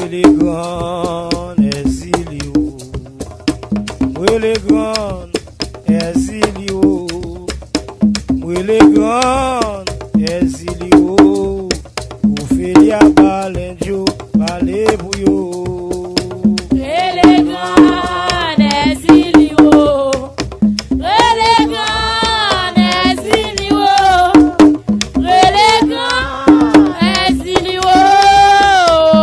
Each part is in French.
Rele Grann, ÉZILI, Rele Grann, ÉZILI, Rele Grann, ÉZILI, Ophélia Balenjo, Balé Bouyo. Rele Grann, ÉZILI, Rele Grann, ÉZILI, Rele Grann, ÉZILI,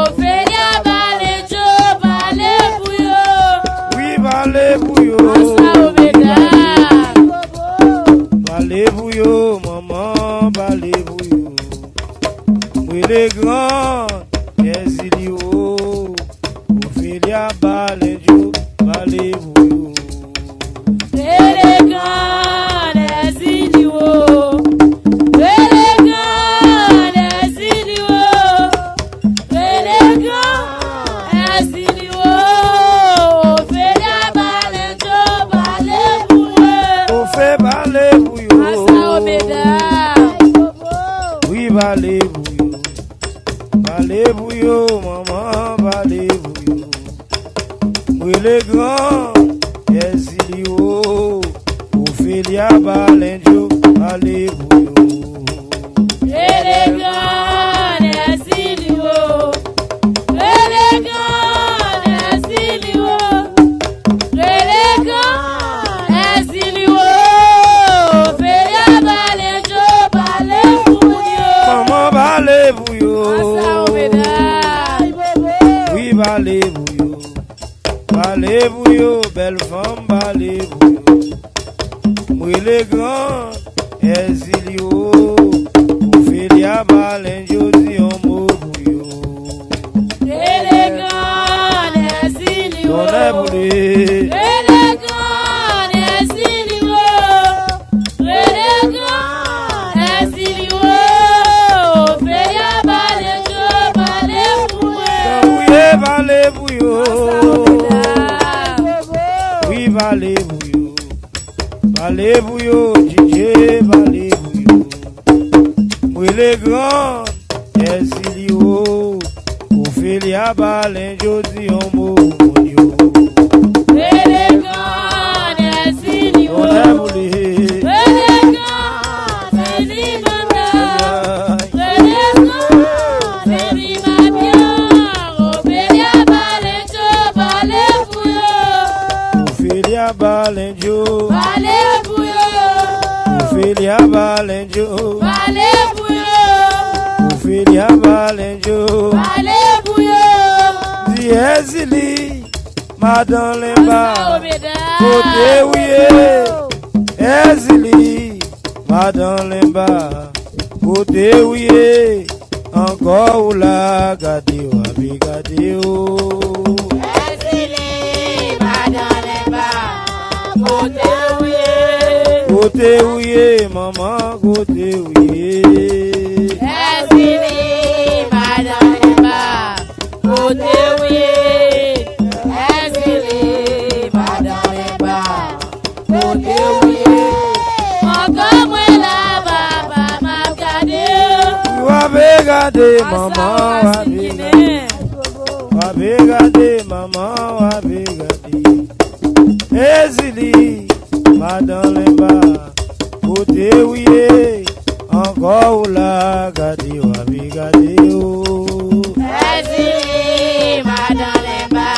Ophélia Balenjo, Balé Bouyo. Oui, Balé Bouyo. Balé Bouyo, maman, Balé Bouyo. Rele Grann, ÉZILI, Ophélia Balenjo, Balé Bouyo. Rele Grann, ÉZILI, Rele Grann, ÉZILI, Rele Grann, ÉZILI, Ophélia Balenjo, Balé Bouyo. Ophe Balé Bouyo. Asa Omeda. Oui, Balé Bouyo. Balé Bouyo, maman, Balé Bouyo. Rele Grann, ÉZILI, Ophélia Balenjo, Balé Bouyo. Rele Grann, ÉZILI, Rele Grann, ÉZILI, Rele Grann, ÉZILI, Ophélia Balenjo, Balé Bouyo. Maman, Balé Bouyo. Asa Omeda. Oui, Balé Bouyo. Balé Bouyo, belle femme, Balé Bouyo. Rele Grann, ÉZILI, Ophélia Balenjo, Zionmo Bouyo. Rele Grann, ÉZILI, Don Boulé. Rele Grann, ÉZILI, Rele Grann, ÉZILI, Ophélia Balenjo, Balé Bouyo. Oui, Balé Bouyo. Oui, Balé Bouyo. Balé Bouyo, DJ, Balé Bouyo. Rele Grann, ÉZILI, Ophélia Balenjo, Zionmo Bouyo. Rele Grann, ÉZILI, Don Boulé. Rele Grann, ÉZILI, Rele Grann, ÉZILI, Ophélia Balenjo, Balé Bouyo. Ophélia Balenjo. Balé Bouyo. Ophélia Balenjo. Balé Bouyo. Ophélia Balenjo. Balé Bouyo. Di ÉZILI, Madame Asa Lemba. Omeda. Côté ouye, ÉZILI, Madame Lemba. Côté ouye, encore ou la gade ou abi gade ou. ÉZILI, Madame Lemba. Côté ouye. Côté ouye, maman, côté ouye. ÉZILI, Madame Lemba. Côté ouye. ÉZILI, Madame Lemba. Côté ouye. Encore moins là-bas, m'a gardé. Wabe gade, maman, wabe gade. Wabe gade, maman, wabe gade. ÉZILI, Madame Lemba. Côté ouye, encore ou la gade, wabe gade ou. ÉZILI, Madame Lemba.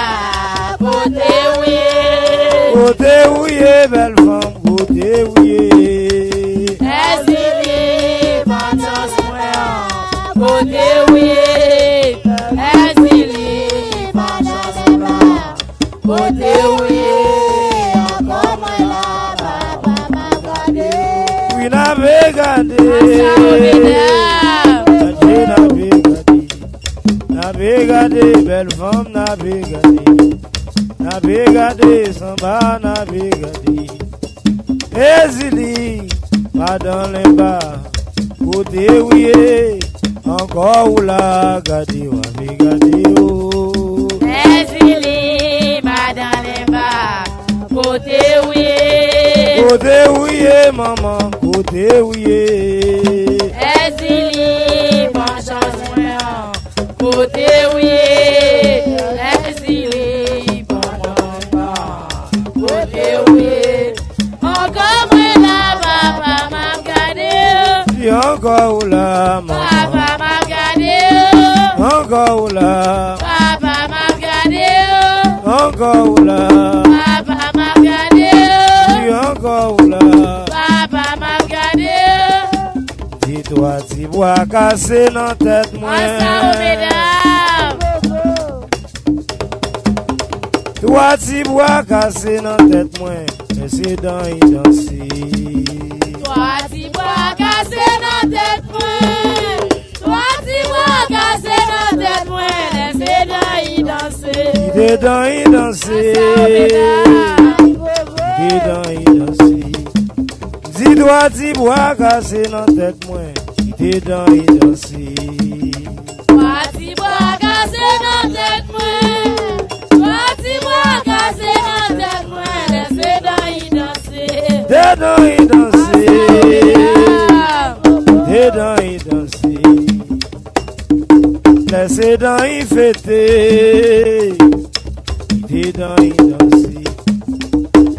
Côté ouye. Côté ouye, belle femme, côté ouye. ÉZILI, bonne chance moi. Côté ouye. ÉZILI, bonne chance moi. Côté ouye. Encore moins là-bas, m'a gardé. Oui, n'avez gade. Asa Omeda. Gade, n'avez gade. N'avez gade, belle femme, n'avez gade. N'avez gade, samba, n'avez gade. ÉZILI, Madame Lemba. Côté ouye, encore ou la gade, wabe gade ou. ÉZILI, Madame Lemba. Côté ouye. Côté ouye, maman, côté ouye. ÉZILI, bonne chance moi. Côté ouye. encore là, Papa m'a regardé. encore là, Papa m'a regardé. encore là, Papa m'a regardé. encore là. Papa m'a regardé. Dis-toi, tu bois cassé dans la tête, moi. mesdames. Toi, tu bois cassé dans la tête, moi. Laissez dans y danser. Toi, tu bois cassé dans tête, moi. Toi, tu bois cassé dans tête, moi. Laissez dans y danser. Il est dans y danser. Il est dans y danser. Dis-toi, tu bois cassé dans la tête, moi. Il est dans y danser. Toi, tu bois cassé dans tête, moi. Toi, tu bois cassé dans tête, moi. Laissez dans y danser. Dedans y danser. Dedans y danser. Laissez dans y fêter. Dedans y danser.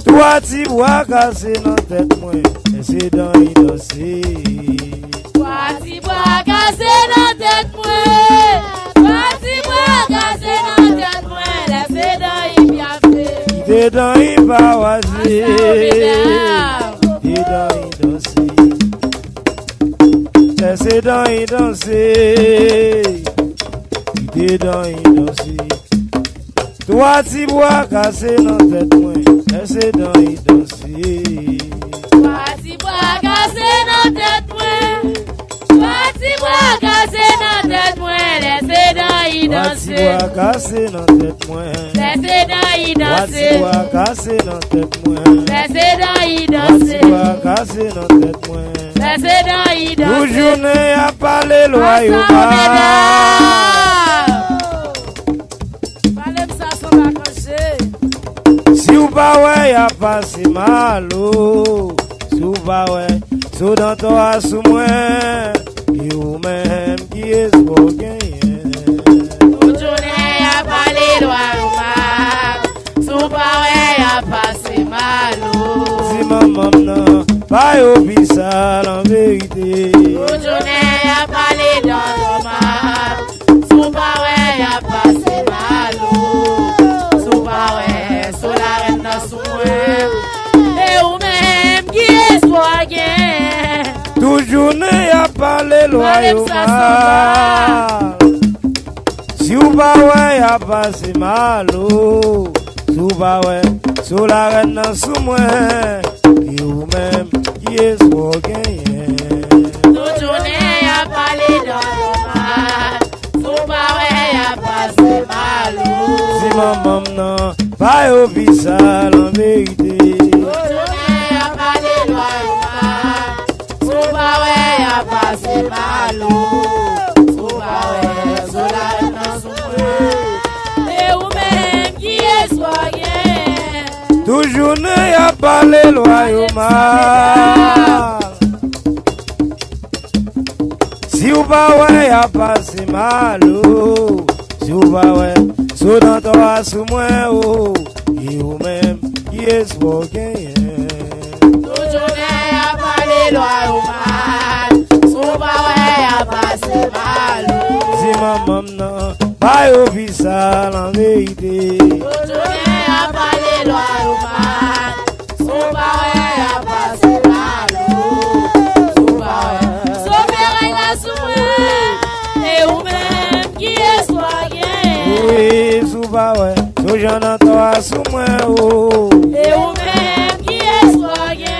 Toi, tu bois cassé dans la tête, moi. Laissez dans y danser. Toi, tu bois cassé dans tête, moi. Toi, tu bois cassé dans tête, moi. Laissez dans y bien fait. Dedans y bawaser. Dedans y danser. Laissez dans y danser. Dedans y danser. Toi, tu bois cassé dans la tête, moi. Laissez dans y danser. Toi, tu bois cassé dans tête, moi. Toi, tu bois cassé dans tête, moi. Laissez dans y Toi, tu danser. bois cassé dans la tête, moi. Laissez dans y Toi, tu danser. bois cassé dans la tête, moi. Laissez dans y Toi, tu danser. bois cassé dans la tête, moi. Laissez dans y danser. Toujours n'est à parler loyalement. Si ou pas ouais, y'a pas si mal, oh. Si ou pas ouais, sous dans toi, sous moi. Et ou même qui est pour gagner. Journée a parlé loin, sous paré a passé malo. Si maman n'a pas oublié ça en vérité. Journée a parlé dans le mal, sous paré a passé malo. Sous paré, sous la reine dans son et ou même qui est soigné. Toujours n'est à parler loyalement. Si ou pas ouais, y'a pas si mal, oh. Si ou pas ouais, sous la reine dans sous moi. Et ou même qui est pour gagner. Toute journée a parlé dans le mal, sous paré a passé malo. Si maman n'a pas oublié ça en vérité. Toute journée a parlé loin, sous paré a passé malo. Sous paré, sous la reine dans son et ou même qui est soigné. Toujours n'est à parler loyalement. Si ou pas ouais, y'a pas si mal, oh. Si ou pas ouais, sous dans toi, sous moi, oh. Et ou même qui est pour gagner. Toute journée a parlé loin, sous paré a passé malo. Si maman n'a pas oublié ça en vérité. Toute journée a parlé loin, sous paré a passé malo. Sous paré, sous péril la souffre, et ou même qui est soigné. Oui, sous pas ouais, sous j'en dans toi, sous moi, oh. Et ou même qui est soigné.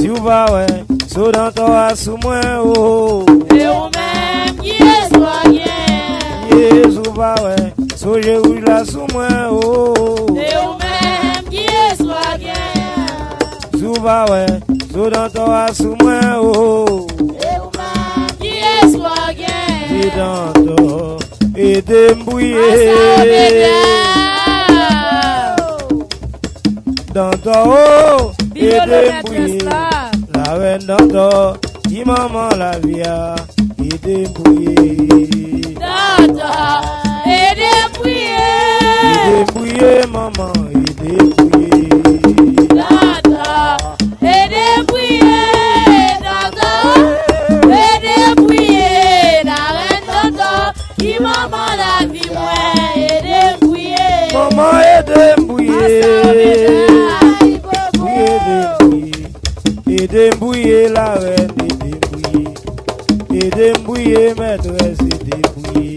Si ou pas ouais, sous dans toi, sous moi, oh. Et ou même qui est soigné. Yes, ou pas ouais, sous je rouge là, sous moi, oh. Et ou même qui est soigné. Sous pas ouais, sous dans toi, sous moi, oh. Et ou même qui est soigné. Dis dans et débrouiller. Dans toi, oh, et débrouiller. La reine dans toi, qui maman la via, et débrouiller. Tata, et dépouiller. Débrouiller, maman, et débrouiller. Tata, et dépouiller. Tata, et maman la vie, moi, aidez bouiller. Maman aidez bouiller. Aidez bouiller la reine, aidez bouiller. Aidez bouiller maîtresse, aidez bouiller.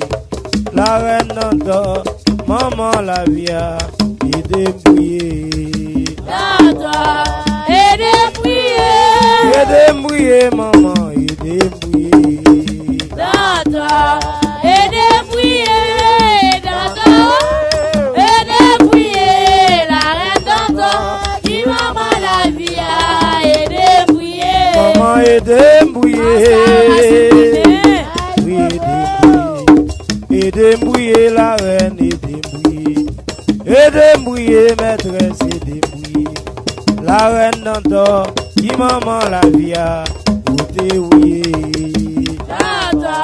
La reine d'Anto, maman la vie, aidez bouiller. Danto, aidez bouiller. Aidez bouiller maman, aidez bouiller. Danto, aidez bouiller. Danto, aidez bouiller. La reine Danto, qui maman la vie, aidez bouiller. Maman aidez bouiller. Oui, aidez bouiller. Aidez bouiller la reine, aidez bouiller. Aidez bouiller maîtresse, aidez bouiller. La reine d'Anto, qui maman la vie, aidez bouiller. Danto,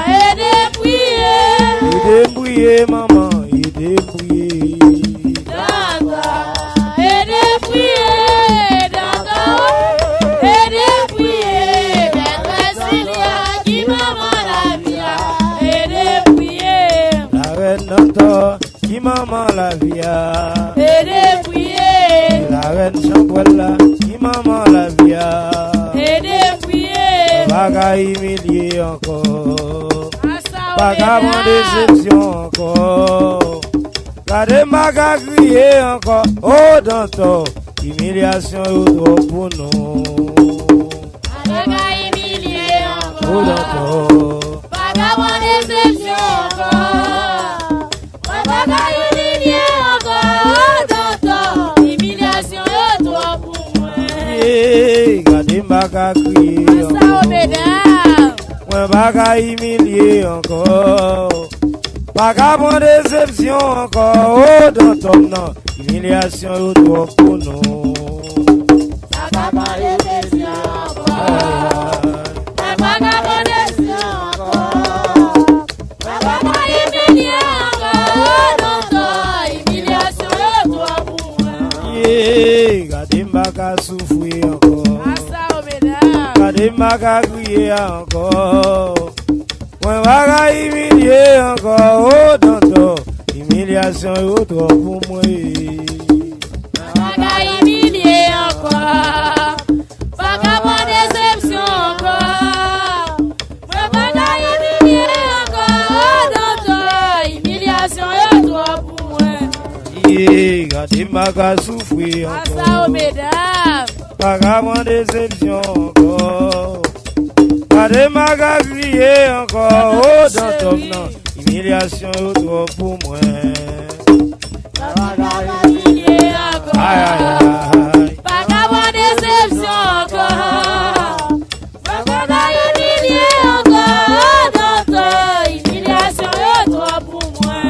aidez bouiller. Aidez bouiller maman, aidez bouiller. Danto, aidez bouiller. Danto, aidez bouiller. Maîtresse Lilia, qui maman la vie, aidez bouiller. La reine d'Anto, qui maman la vie, Aidez bouiller. la reine Chambrella, qui maman la vie, Aidez bouiller. baga humilié encore, Asa baga Omega. mon déception encore, gardez baga crier encore, oh d'Anto, humiliation ou trop pour nous, Baga humilié oh encore. d'Anto, Vagabond déception encore. Baga humilié encore. Danto, humiliation et toi pour moi. yeah, gardez baga crier Asa encore. Omega. Mwen baka humilié encore, baka bon déception encore, oh dans ton nom, humiliation ou trop pour nous. Vagabond déception encore. Vagabond déception encore. Baga humilié encore. Danto, humiliation et toi pour moi. Yeah, gade baka souffrir encore, Asa Omega. gade baka crier encore, mwen baka humilié encore, oh dans ton humiliation ou trop pour moi. Baga humilié encore. Vagabond déception encore. Baga humilié encore. Danto, humiliation et toi pour moi. Yeah, gade baka souffrir Asa encore. Omega. Baka mon déception encore, gade baka crier encore, oh dans ton nom, humiliation ou trop pour moi. Baga humilié Aïe encore. aïe aïe. Vagabond déception encore. Baga humilié encore. Danto, humiliation et toi pour moi.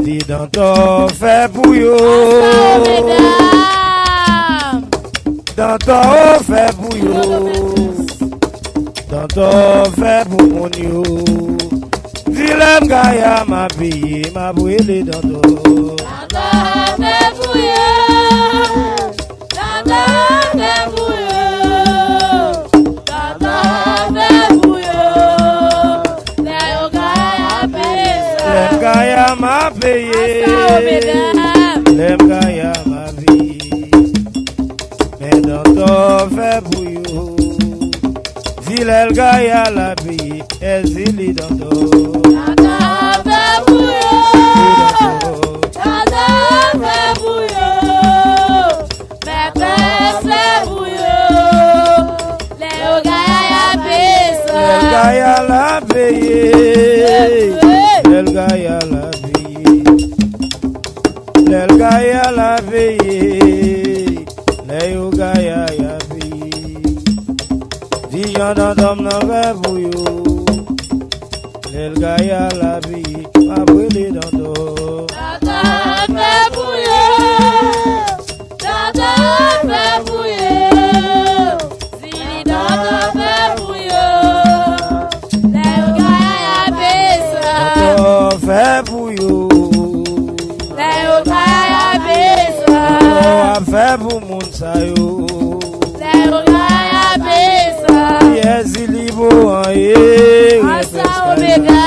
Dis Danto fait pour yo, Asa Omega. Danto fait pour yo, Danto fait pour mon yo. Dis l'aime gaya ma payé, ma brûlé Danto. Danto fait bouillon. Danto fait bouillon. Danto fait bouillon. Les yoga appellent L'aime ça. gaya ma payé, Asa Omega. l'aime gaya ma vie. Mais Danto fait pour yo, dis l'aime gaya la payé, ÉZILI Danto. Danto fait bouillon. Danto fait bouillon. Maîtresse fait bouillon. Les yoga appellent ça. El gaya la payé, el gaya la payé, el gaya la payé, le yo gaya ya payé. Vision d'un homme n'a pas pour yo, el gaya la payé, ma brûlé dans l'eau. Danto fait bouillon. Danto fait bouillon. Zili Danto fait bouillon. Les yoga appellent ça. Danto fait pour yo, Les yoga appellent ça. oh a fait pour moun sa yo. Les yoga appellent ça. ÉZILI bo an ye, Asa Omega.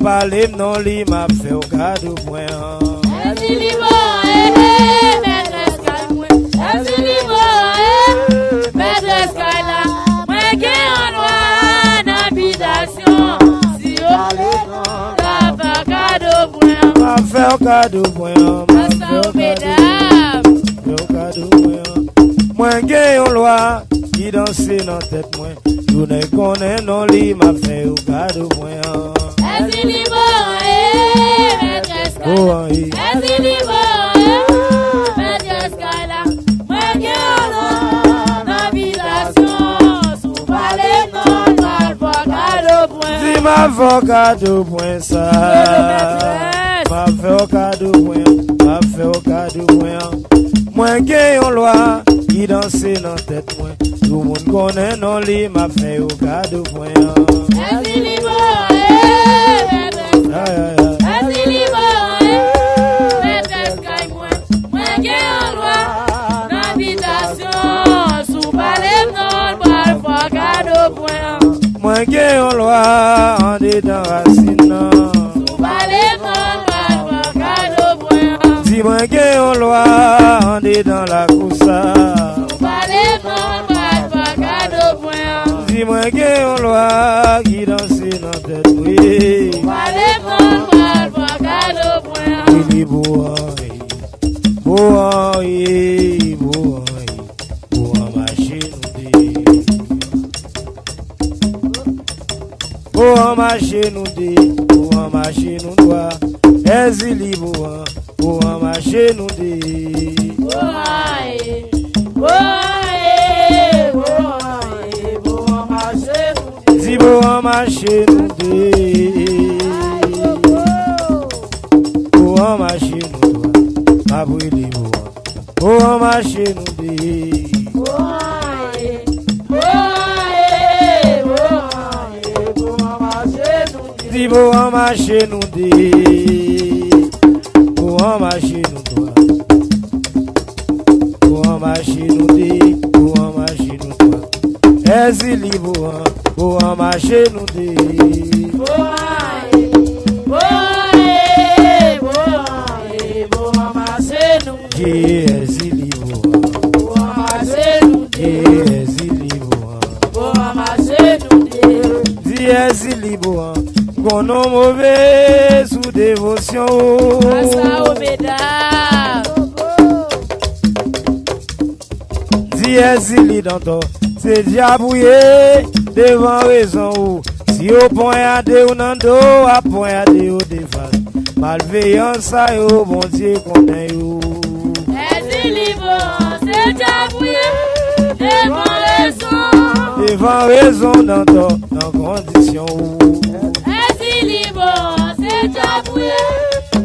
parler non li m'a fait au cadeau point. Ezili bon, maîtresse kay mwen. Ezili bon, maîtresse kay la. Mwen gen an loi d'habitation. Si yo la fa cadeau point. M'a fait au cadeau point. M'a fait au cadeau point. Mwen gen an loi qui danse dans tête moi. Tout ne connaît non li m'a fait au cadeau point. Ezili bon, maîtresse kay la. Ezili bon, maîtresse kay la. Mwen gen an loi d'habitation. Sou pale non mal fa cadeau point. Si m'a fait au cadeau point ça. M'a fait au cadeau point. M'a fait au cadeau point. Mwen gen an loi qui danse dans tête moi. Tout le monde connaît non li m'a fait au cadeau point. Ezili bon, maîtresse kay. Ezili bon, maîtresse kay mwen. Mwen gen an loi d'habitation. Sou pale non mal fa cadeau point. Mwen gen an loi en dedans racine nan. Sou pale non mal fa cadeau point. Si mwen gen an loi en dedans la kousa. Sou pale non mal fa cadeau point. Si mwen gen an loi qui danse dans tête oui. Pale non mal fa cadeau point. Il est beau en machine beau en machine beau en machine doit. Ezili beau en machine si beau en machine beau en machine doit. Ma brûlé beau en machine si beau en machine beau en machine doit. Beau en machine beau en machine doit. Ezili beau en machine Ezili Ezili beau qu'on a mauvais sous dévotion. Asa omeda. Si Ezili d'antan, c'est diabouillé devant raison. Si au point à deux ou nan do, à point à deux ou défense. Malveillance ça yo, bon Dieu connaît yo. Ezili bon, c'est diabouillé devant raison. Devant raison d'antan, dans condition. Ezili bon, c'est diabouillé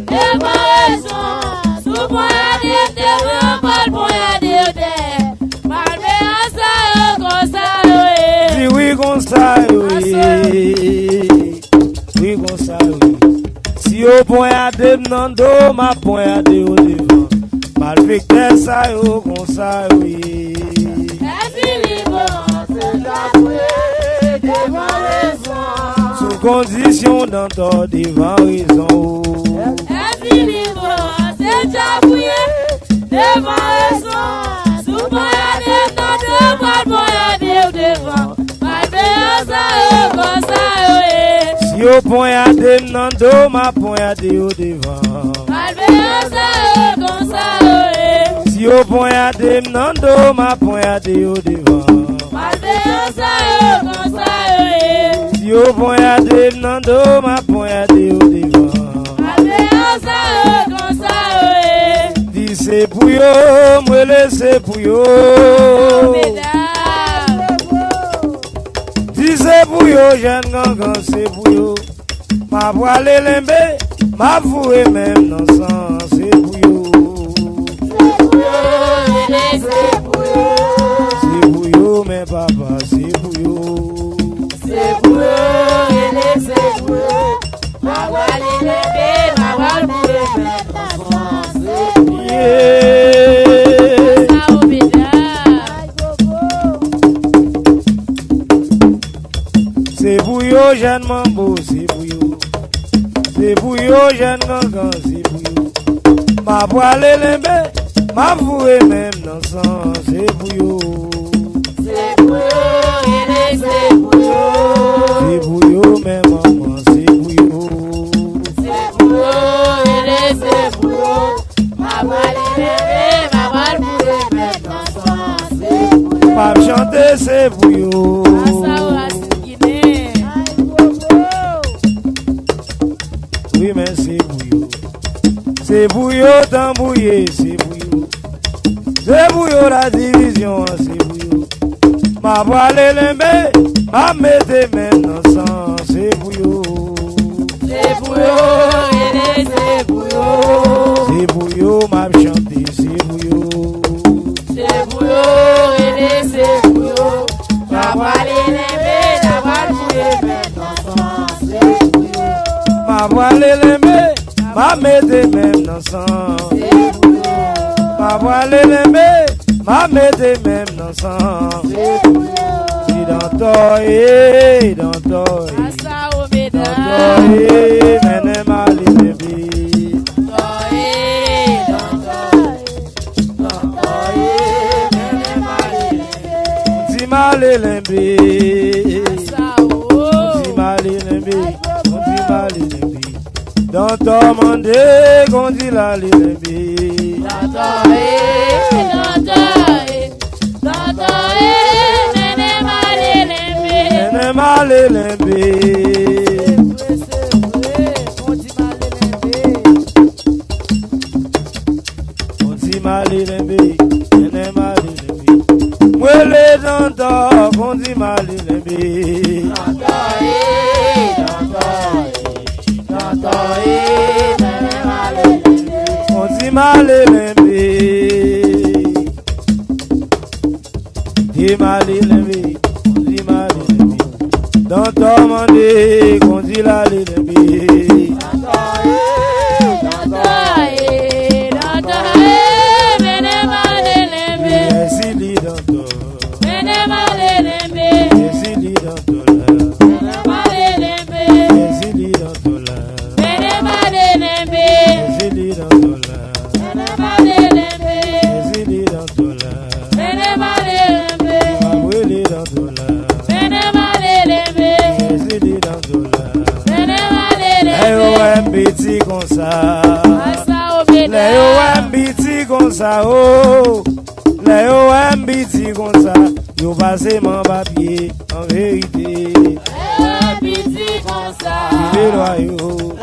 devant raison. Sous point à deux devant, pas point à deux. Malveillance ça yo, comme ça yo. Si oui comme ça oui. Oui comme ça oui. Si au point à deux nan do, ma point à deux au devant. Malveillance ça yo, comme ça oui. Ezili bon, c'est diabouillé devant raison. Sous condition d'antan devant raison. Ezili bon, c'est diabouillé devant raison. Sous point à deux nan do, pas point à deux devant. Malveillance ça yo, comme ça yo. Si au point à deux nan do, ma point à deux au devant. Malveillance ça yo, comme ça yo. Si au point à deux nan do, ma point à deux au devant. Malveillance ça yo, comme ça yo. Si au point à deux nan do, ma point à deux au devant. Malveillance ça yo, comme ça yo. Dis c'est pour yo, moi laisse pour yo. Dis c'est pour yo, jeune gangan c'est pour yo. Ma voile lembe, ma vouée même dans sang c'est pour yo. C'est pour yo. C'est pour yo, mais papa c'est pour yo. C'est pour yo, c'est pour yo. Ma voile lembe, ma voile c'est pour yo. C'est pour yo, jeune mambo, c'est pour yo. yo, jeune gangan, c'est pour yo. Ma poêle lembe, ma vouée même dans sang, c'est pour yo. C'est pour yo, c'est pour yo. C'est pour yo, mais maman, c'est pour yo. C'est pour yo, c'est pour yo. Ma poêle lembe, ma vouée même dans sang, c'est pour yo. Ma chanter, c'est pour yo. Oui, mais c'est pour yo. C'est pour yo, tambouillé, c'est pour yo. C'est pour yo la division, c'est pour yo. Ma voile lembe, ma mette même dans sang, c'est pour yo. C'est pour yo, c'est pour yo. C'est pour yo, ma chanter, c'est pour yo. C'est pour yo, c'est pour yo. Ma voile lembe, ma vouée même dans sang, c'est pour yo. Ma voile lembe, ma mette même dans sang. C'est pour yo. Ma voile lembe, ma mette même dans sang. C'est pour yo. Danto, Asa obeda. mene mali lembe. Mali lembe. Mali lembe. Mali lembe. Danto mande, gondi la lembe. Mene mali lembe. Mali lembe, mene mali lembe. Mwele danto, gondi mali lembe. Gondi mali lembe. Di mali lembe, gondi mali lembe. Danto mande, gondi la lembe. Oh, les OMBT comme ça, yo passé mon papier en vérité. OMBT comme ça, les loyaux.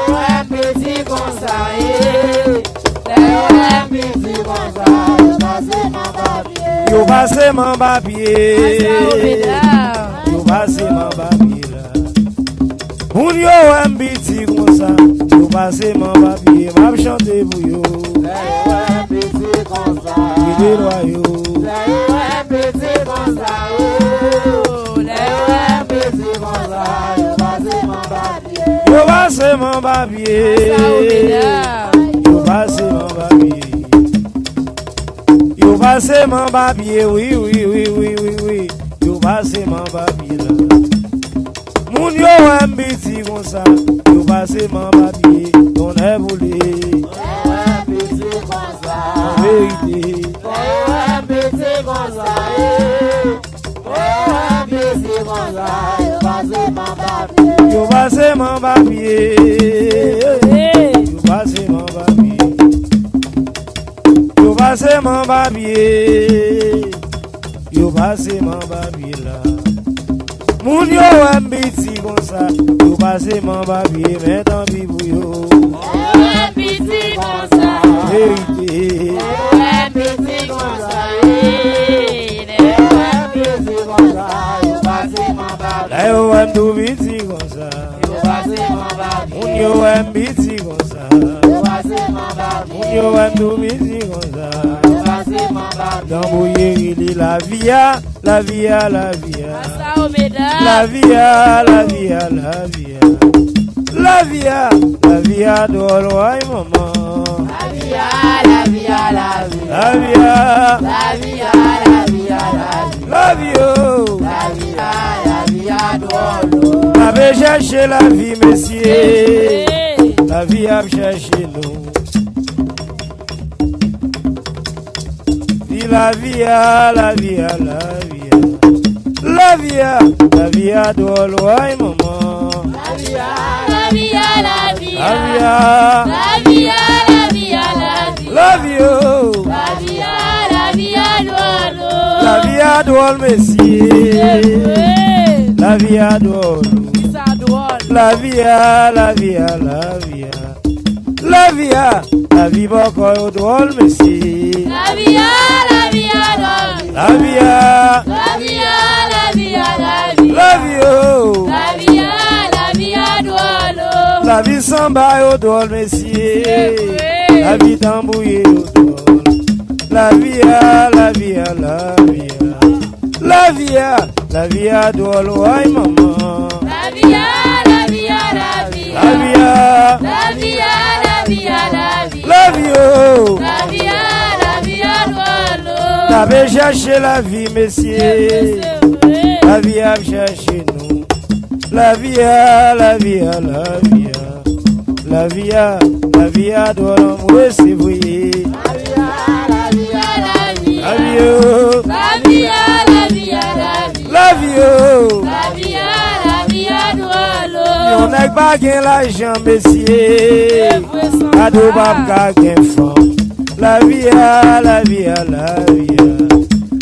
OMBT comme ça, les OMBT comme ça, yo passé mon papier. Yo passé mon papier là. Pour yo OMBT comme ça, yo passé mon papier, m'a chanter pour yo. Les loyaux. Yo passe mon papier. Yo passe mon papier. Yo passe mon papier. Oui. Yo passe mon papier là. Moun yo ambiti comme ça. Yo passe mon papier. On est voulu. Vérité. Yo passe mon papier. Yo passe mon papier. Yo passe mon papier. Yo passe mon papier là. Moun yo ambiti comme ça. Yo passe mon papier. Mais tant pis pour yo. Ambiti comme ça. Vérité. Ambiti comme ça. Ambiti comme ça. Yo passe mon papier. Là yo ambiti comme ça. Yo passe mon papier. Moun yo ambiti comme ça. Yo passe mon papier. Moun yo ambiti comme ça. Yo passe mon papier. Dans bouillé il la via. La via. Asa obeda. La via. La via d'Oroy maman. La via. La via d'Oro. Avait cherché la vie, messieurs. la vie a cherché nous. Dis la vie a, la vie a, la vie a. La vie a, la vie a, drôle, ouais, maman. La vie a, la vie a, la vie a. La vie a, La vie a, la vie a, la vie a. la vie oh. La vie a, la vie a, drôle. La vie a drôle, messieurs. La vie a drôle. La vie a, la vie a, la vie a. La vie a, la vie beaucoup drôle, messieurs. La vie a, la vie a, drôle. La vie a, La vie a, la vie a, la vie a. la vie oh. La vie a, la vie a, drôle. La vie s'en bat au drôle, messieurs. La vie t'embrouille au drôle. La vie a, la vie a, la vie a. La vie a, la vie a drôle, ouais, maman. La vie a, la vie a, la vie a. La vie a, La vie a, la vie a, la vie a. la vie oh. La vie a, la vie a, drôle. T'avais cherché la vie, messieurs. La vie a cherché nous. La vie a, la vie a, la vie a. La vie a, la vie a drôle, moi c'est vous. La vie a, la vie a, la vie a. La vie oh. La vie a, la vie a, la vie a. La vie oh. La vie a, la vie a, drôle. On n'a pas gagné l'argent, messieurs. A deux babes qui ont femme. La vie a, la vie a, la vie a.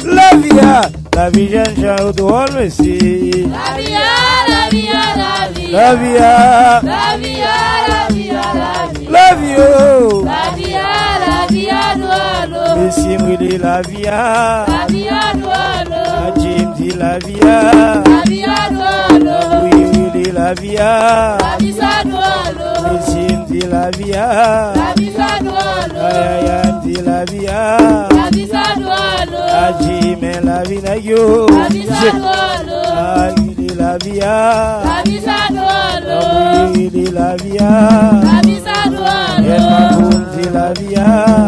La vie a, la vie jeune gens au drôle, messieurs. La vie a, la vie a, la vie a. La vie a, La vie a, la vie a, la vie a. la vie oh. La vie a, la vie a, drôle. Messieurs, me dit la vie a. La vie a, drôle. A Jim dit la vie a. La vie a, drôle. Oui, me dit la vie a. La vie a, drôle. Messieurs, me dit la vie a. La vie a, drôle. Aïe, aïe, aïe, me dit la vie a. La vie a, drôle. A Jim, la vie na yo. La vie a, drôle. Ah, il dit la vie a. La vie a, drôle. Oui, il dit la vie a. La vie a, drôle. Et ma boum dit la vie a.